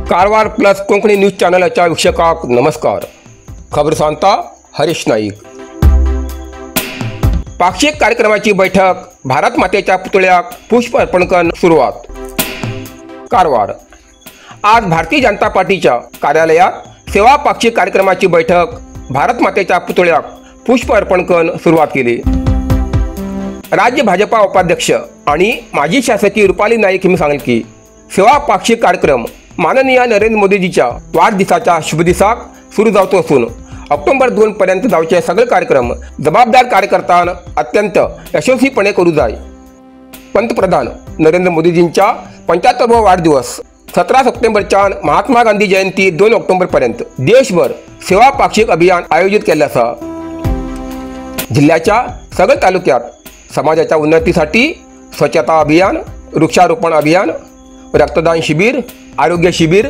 Karwar plus Konkani news चॅनलच्या वीक्षकांक नमस्कार। खबर सांगता हरीश नाईक। पाक्षिक कार्यक्रमाची बैठक भारत मातेच्या पुतळ्याक पुष्प अर्पण करून सुरुवात। कारवार आज भारतीय जनता पार्टीच्या कार्यालयात सेवा पाक्षिक कार्यक्रमाची बैठक भारत मातेच्या पुतळ्याक पुष्प अर्पण करून सुरुवात केली। राज्य भाजपा उपाध्यक्ष आणि माजी शासकीय रुपाली नाईक यांनी सांगितले की सेवा पाक्षिक कार्यक्रम माननीय नरेंद्र मोदीजीच्या वाढदिवसाच्या शुभ दिसाक सुरू जावचो असून ऑक्टोबर 2 पर्यंत जावचे सगळे कार्यक्रम जबाबदार कार्यकर्त्यान अत्यंत यशस्वीपणे करू जाय। पंतप्रधान नरेंद्र मोदीजींच्या 75वा वाढदिवस 17 सप्टेंबरच्यान महात्मा गांधी जयंती 2 ऑक्टोबर पर्यंत देशभर सेवा पाक्षिक अभियान आयोजित केले आसा। जिल्ह्याच्या सगळ्या तालुक्यात समाजाच्या उन्नतीसाठी स्वच्छता अभियान, वृक्षारोपण अभियान, रक्तदान शिबिर, आरोग्य शिबिर,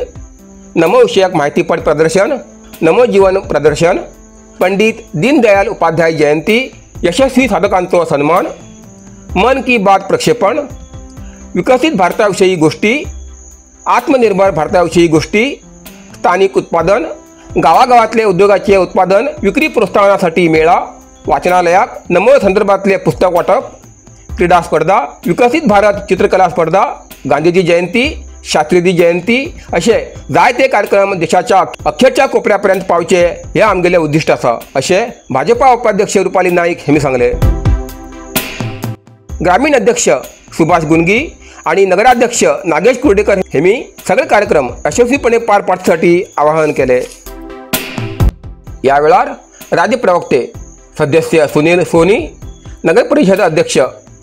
नमो विषयक माहितीपट प्रदर्शन, नमो जीवन प्रदर्शन, पंडित दीनदयाल उपाध्याय जयंती, यशस्वी साधकांचो सन्मान, मन की बात प्रक्षेपण, विकसित भारताविषयी गोष्टी, आत्मनिर्भर भारताविषयी गोष्टी, स्थानिक उत्पादन, गावागावातले उद्योगाचे उत्पादन विक्री प्रोत्साहनासाठी मेळा, वाचनालयात नमो संदर्भातले पुस्तक वाटप, क्रीडा स्पर्धा, विकसित भारत चित्रकला स्पर्धा, गांधीजी जयंती, शास्त्रीजी जयंती असे जायते कार्यक्रम देशाच्या अखेरच्या कोपऱ्यापर्यंत पावचे हे आमगेले उद्दिष्ट असा असे भाजपा उपाध्यक्ष रुपाली नाईक यांनी सांगले। ग्रामीण अध्यक्ष सुभाष गुंगी आणि नगराध्यक्ष नागेश कुर्डेकर यांनी सगळे कार्यक्रम यशस्वीपणे पार पाडण्यासाठी आवाहन केले। यावेळार राज्य प्रवक्ते सदस्य सुनील सोनी, नगर परिषद अध्यक्ष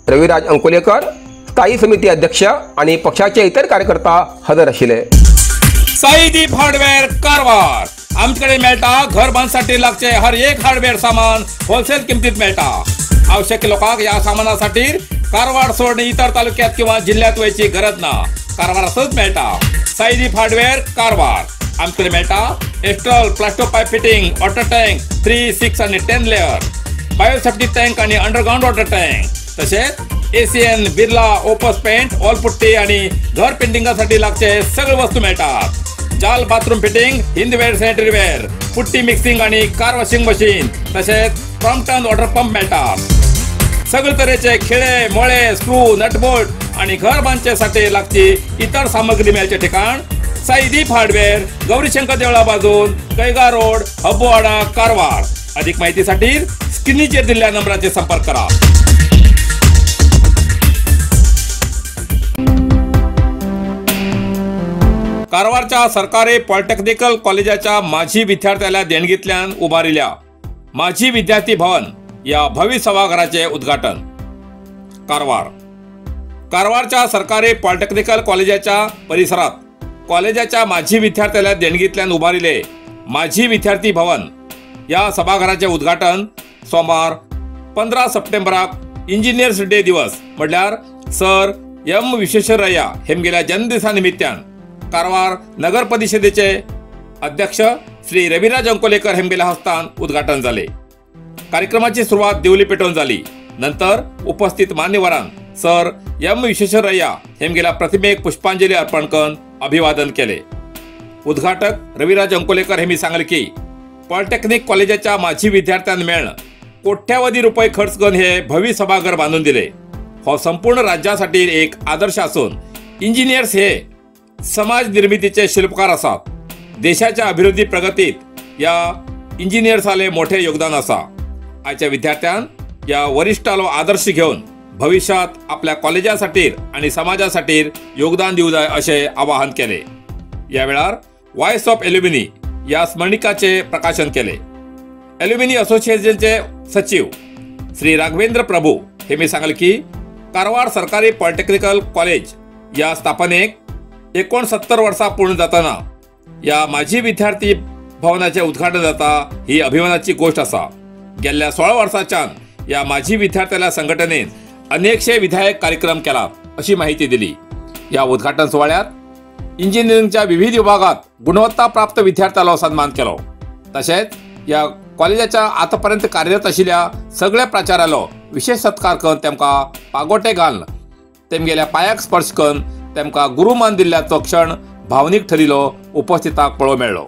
रविराज अंकोलेकर, स्थायी समिती अध्यक्ष आणि पक्षाचे इतर कार्यकर्ता हजर आशिले। साईदीप हार्डवेअर कारवार आमच्याकडे मेळटा घर बांधसाठी लागचे हर एक हार्डवेअर सामान होलसेल किमतीत मेळटा। आवश्यक लोकांक या सामानासाठी कारवार सोडून इतर तालुक्यात किंवा जिल्ह्यात वयची गरज ना, कारवारातच मेळटा। साईदीप हार्डवेअर कारवार आमच्याकडे मेळटा Astral plaster pipe fitting, water tank 3, 6 आणि 10 लेयर, बायोसेफ्टी टँक आणि अंडरग्राउंड वॉटर टँक, तसेच Asian, Birla, opus paint, wall putty आणि घर पेंटिंगसाठी लागचे सगळे वस्तू मिळतात। जाल bathroom fitting, Hindware, sanitary ware, putty mixing आणि कार वॉशिंग मशीन, तसेच प्रॉम्प्टन वॉटर पंप मिळतात। सगळे तऱ्हेचे खिळे, मोळे, स्क्रू, नटबोल्ट आणि घर बांधण्यासाठी लागची इतर सामग्री मिळायचे ठिकाण साईदीप हार्डवेअर, गौरीशंकर देवळा बाजून, कैगा रोड, हब्बुवाडा, कारवार। अधिक माहितीसाठी स्क्रीनवर दिलेल्या नंबराचे संपर्क करा। कारवारच्या सरकारी पॉलिटेक्निकल कॉलेजाच्या माजी विद्यार्थ्याला देणगीतल्यान उभारिल्या माजी विद्यार्थी भवन या भव्य सभागृहाचे उद्घाटन। कारवारच्या सरकारी पॉलिटेक्निकल कॉलेजाच्या परिसरात कॉलेजाच्या माजी विद्यार्थ्याला देणगीतल्यान उभारिले माजी विद्यार्थी भवन या सभागृहाचे उद्घाटन सोमवार 15 सप्टेंबराक इंजिनियर्स डे दिवस म्हटल्यार सर एम विश्वेश्वरय्या हेमगेल्या जन्मदिवसानिमित्तान कारवार नगर परिषदेचे अध्यक्ष श्री रविराज अंकोलेकर हेमगेल्या हस्तान उद्घाटन झाले। कार्यक्रमाची सुरुवात दिवली पेटवून झाली। नंतर उपस्थित मान्यवरान सर एम विश्वेश्वरय्या हेमगेल्या प्रतिमेक पुष्पांजली अर्पण करून अभिवादन केले। उद्घाटक रविराज अंकोलेकर हेमी सांगले की पॉलिटेक्निक कॉलेजाच्या माजी विद्यार्थ्यांना मेळन कोट्यावधी रुपये खर्च करून हे भव्य सभागृह बांधून दिले। हो संपूर्ण राज्यासाठी एक आदर्श असून इंजिनियर्स हे समाज निर्मितीचे शिल्पकार असतात। देशाच्या अभिवृद्धी प्रगतीत या इंजिनियर्साले मोठे योगदान असा। आजच्या विद्यार्थ्यां या वरिष्ठालो आदर्श घेऊन भविष्यात आपल्या कॉलेजासाठी आणि समाजासाठी योगदान देऊ जाय असे आवाहन केले। यावेळार व्हॉइस ऑफ एल्युमिनी या स्मरणिकाचे प्रकाशन केले। एल्युमिनी असोसिएशनचे सचिव श्री राघवेंद्र प्रभू हे सांगले की कारवार सरकारी पॉलिटेक्निकल कॉलेज या स्थापनेक 69 वर्षा पूर्ण जाताना या माजी विद्यार्थी भवनाचे उद्घाटन जाता ही अभिमानाची गोष्ट असा। गेल्या 16 वर्षाच्यान या माजी विद्यार्थ्याला संघटनेन अनेकशे विधायक कार्यक्रम केला अशी माहिती दिली। या उद्घाटन सोहळ्यात इंजिनिअरिंगच्या विविध विभागात गुणवत्ता प्राप्त विद्यार्थ्याला सन्मान केलो। तसेच या कॉलेजाच्या आतापर्यंत कार्यरत आशिल्ल्या सगळ्या प्राचार्यालो विशेष सत्कार करून तेमकां पागोटे घालून तेमगेल्या पांयाक स्पर्श करून तेमकां गुरुमान दिल्ल्याचो क्षण भावनीक ठरिलो उपस्थितांक पळोवंक मेळ्ळो।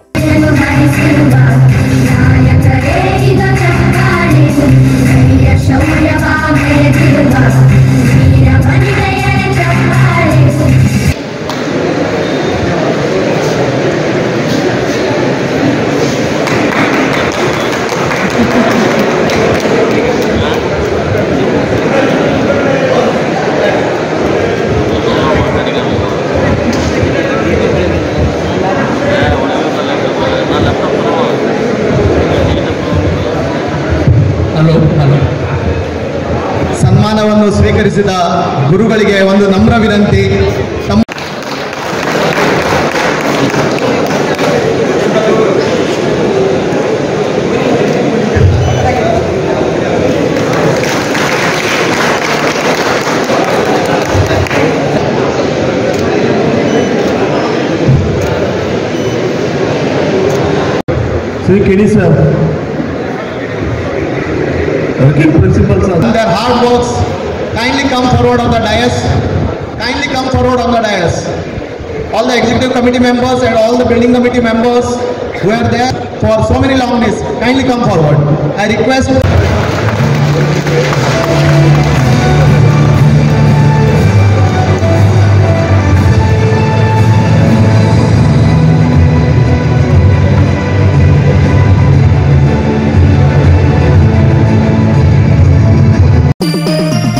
ಸನ್ಮಾನವನ್ನು ಸ್ವೀಕರಿಸಿದ ಗುರುಗಳಿಗೆ ಒಂದು ನಮ್ರ ವಿನಂತಿ। Sir, Kenny sir. Principal sir. Their hard works, kindly come forward on the dais. Kindly come forward on the dais. All the executive committee members and all the building committee members who are there for so many long days, kindly come forward. I request.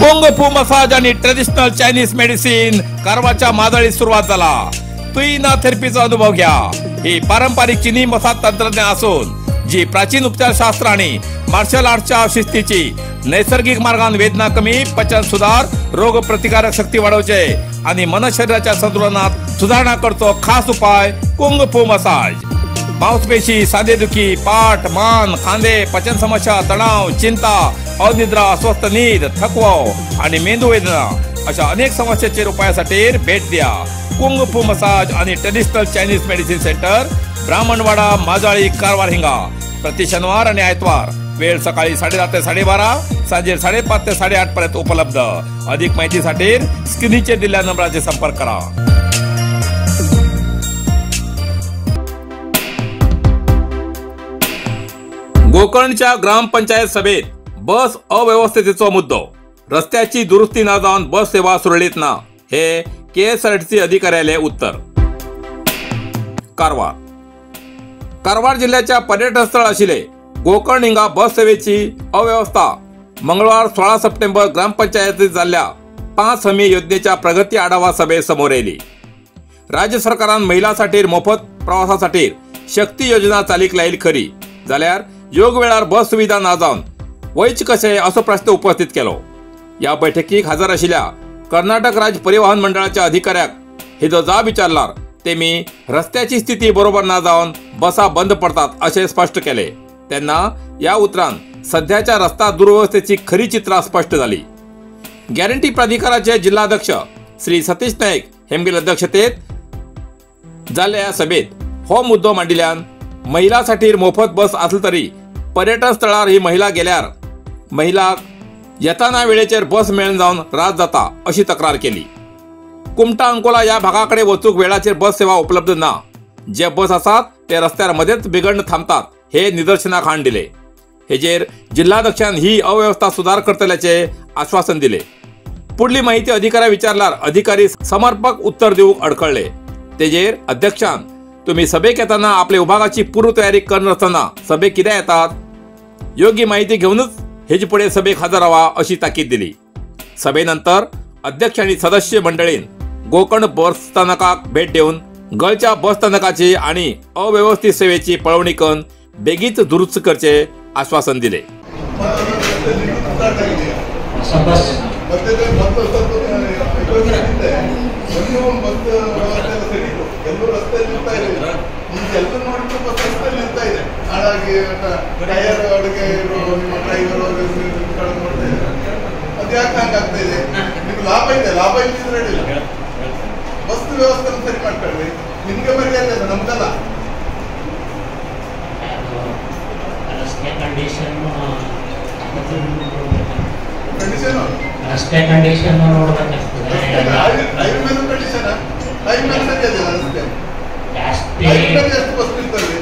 Kung fu massage आणि traditional Chinese medicine कारवारच्या मादळीत सुरुवात झाला। तुईना थेरपीचा अनुभव घ्या। ही पारंपरिक चीनी massage तंत्रज्ञान असून जी प्राचीन उपचारशास्त्र आणि मार्शल आर्टच्या शिस्तीची नैसर्गिक मार्गाने वेदना कमी, पचन सुधार, रोग प्रतिकारक शक्ती वाढवचे आणि मन शरीराच्या संतुलनात सुधारणा करतो खास उपाय कुंग फू मसाज। मांसपेशी, सांधेदुखी, पाठ, मान, खांदे, पचन समस्या, तणाव, चिंता, अनिद्रा, अस्वस्थ नींद, थकवा आणि मेंदू वेदना अशा अनेक समस्यांचे उपायासाठी भेट द्या। कुंग फू मसाज आणि traditional Chinese medicine centre, Brahmanwada, Majali, Karwar हिंगा। प्रति शनिवार आणि आयतवार। वेळ सकाळी 10:30 ते 12:30, सांजे 5:30 ते 8:30 पर्यंत उपलब्ध। अधिक माहितीसाठी स्क्रीनचे दिलेल्या नंबराचे संपर्क करा। गोकर्णच्या ग्रामपंचायत सभेत बस अव्यवस्थेचो मुद्दो, रस्त्याची दुरुस्ती न जावन बस सेवा सुरळीत ना, हे KSRTC अधिकाऱ्याले उत्तर। कारवार जिल्ह्याच्या पर्यटन स्थळ आशिल्ले गोकर्ण हिंगा बस सेवेची अव्यवस्था मंगळवार 16 सप्टेंबर ग्रामपंचायतीत जाल्ल्या 5 हमी योजनेच्या प्रगती आढावा सभेत समोर येयली। राज्य सरकारान महिलांसाठी मोफत प्रवासासाठी शक्ती योजना चालीक लायली खरी, जाल्यार योग्य वेळार बस सुविधा ना जावन वयच कशे असो प्रश्न उपस्थित केलो। या बैठकीक हजर आशिल्ल्या कर्नाटक राज्य परिवहन मंडळाच्या अधिकाऱ्याक हे जो जाब विचारल्यार तेमी रस्त्याची स्थिती बरोबर ना जावन बसा बंद पडतात असे स्पष्ट केले। त्यांना या उतरान सध्याच्या रस्ता दुरवस्थेची खरी चित्रा स्पष्ट झाली। गॅरंटी प्राधिकरणाचे जिल्हाध्यक्ष श्री सतीश नाईक हेमगेल्या अध्यक्षतेत जाल्ल्या या सभेत हो मुद्दो मांडिल्ल्यान महिलांसाठी मोफत बस असली तरी पर्यटन स्थळार ही महिला गेल्यार महिलाक येताना वेळेचेर बस मेळून जावन त्रास जाता अशी तक्रार केली। कुमटा अंकोला या भागाकडे वचूक वेळाचेर बस सेवा उपलब्ध ना, जे बस आसात ते रस्त्यार मध्येच बिघडण थांबतात हे निदर्शनाक हाडून दिले। हेजेर जिल्हाध्यक्षान ही अव्यवस्था सुधार करतल्याचे आश्वासन दिले। पुढली माहिती अधिकाऱ्या विचारल्यार अधिकारी समर्पक उत्तर दिवूक अडखळले। तेजेर अध्यक्षान तुम्ही सभेक येताना आपल्या विभागाची पूर्व तयारी करन असताना सभेक कित्याक येतात, योग्य माहिती घेऊनच हेजे पुढे सभेक हजर रावा अशी ताकीद दिली। सभेनंतर अध्यक्ष आणि सदस्य मंडळीन गोकर्ण बस स्थानकाक भेट देऊन गळच्या बस स्थानकाची आणि अव्यवस्थित सेवेची पळवणी करून बेगीच दुरुस्त करचे आश्वासन दिले। ವಸ್ತು ವ್ಯವಸ್ಥೆಯನ್ನು ಸರಿ ಮಾಡ್ಕೊಳ್ರಿ. ನಿಮ್ಗೆ ಮರ್ಯಾದೆ ಅಲ್ಲ, ನಮ್ದಲ್ಲ. ರಸ್ತೆ ಕಂಡೀಷನ್ ನೋಡ್ಬೇಕಾಗ್ತದೆ. ಟೈಮ್ ಮೇಲೆ ಕಂಡೀಷನ್, ಟೈಮ್ ಮೇಲೆ ಸರಿ ಅದಿಲ್ಲ ರಸ್ತೆ. ಟೈಮ್ ಮೇಲೆ ಎಷ್ಟು ಬಸ್ ನಿಲ್ತದೆ?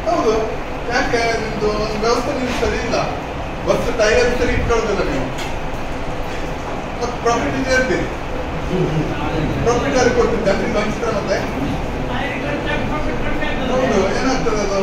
ಹೌದು, ಯಾಕೆ ನಿಮ್ದು ಒಂದು ವ್ಯವಸ್ಥೆ ನಿಮ್ಗೆ ಸರಿ ಇಲ್ಲ. ಬಸ್ ಟೈರ್ ಸರಿ ಇಟ್ಕೊಳ್ಳೋದಿಲ್ಲ ನೀವು. ಮತ್ತೆ ಪ್ರಾಫಿಟ್ ಇದೆ ಅಂತೀರಿ. ಪ್ರಾಫಿಟ್ ಯಾರಿಗೆ ಕೊಡ್ತೀರಿ? ಜನರಿಗೆ ಹಂಚ್ತಾರೆ ಮತ್ತೆ. ಹೌದು, ಏನಾಗ್ತದೆ ಅದು?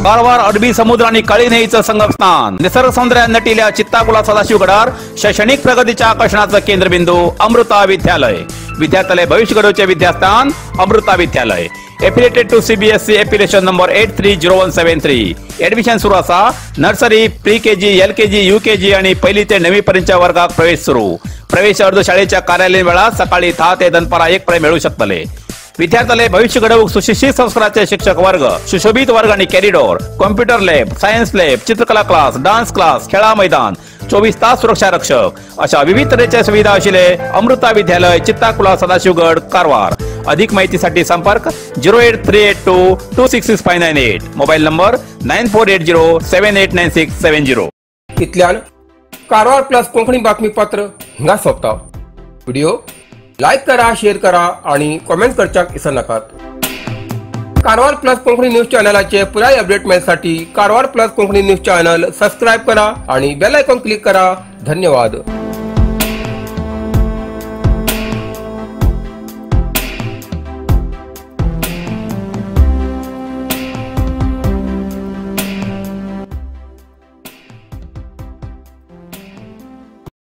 कारवार अरबी समुद्र आणि काळी नदीचं संगमस्थान, निसर्ग सौंदर्यात नटलेल्या चित्ताकुला सदाशिव गडार शैक्षणिक प्रगतीच्या आकर्षणाचं केंद्रबिंदू अमृता विद्यालय. विद्यार्थ्यालय भविष्य घडवचे विद्यास्थान Amrita Vidyalaya. Affiliated to CBSE affiliation number 830173. Admission सुरू असा. Nursery, pre KG, LKG, UKG आणि पहिली ते 9वी पर्यंतच्या वर्गात प्रवेश सुरू. प्रवेश अर्ज शाळेच्या कार्यालयीन वेळा सकाळी 10 ते दनपारा 1 पर्यंत मिळू शकतले. विद्यार्थ्यालय भविष्य घडवूक सुशिक्षित संस्काराचे शिक्षक वर्ग, सुशोभित वर्ग आणि corridor, computer lab, science lab, चित्रकला क्लास, डान्स क्लास, खेळा मैदान, 24 तास सुरक्षा रक्षक अशा विविध तऱ्हेच्या सुविधा असलेले अमृता विद्यालय, चित्ताकुला, सदाशिवगड, कारवार. अधिक माहितीसाठी संपर्क 08382266598. Mobile number 9480789670. इथल्यान कारवार प्लस कोंकणी बातमीपत्र हिंगा सोंपता. व्हिडिओ लाईक करा, शेअर करा आणि कॉमेंट करच्याक विसरू नकात. कारवार प्लस कोंकणी न्यूज चॅनलाचे पुराय अपडेट मिळण्यासाठी Karwar plus Konkani news channel subscribe करा आणि बेल आयकॉन क्लिक करा. धन्यवाद.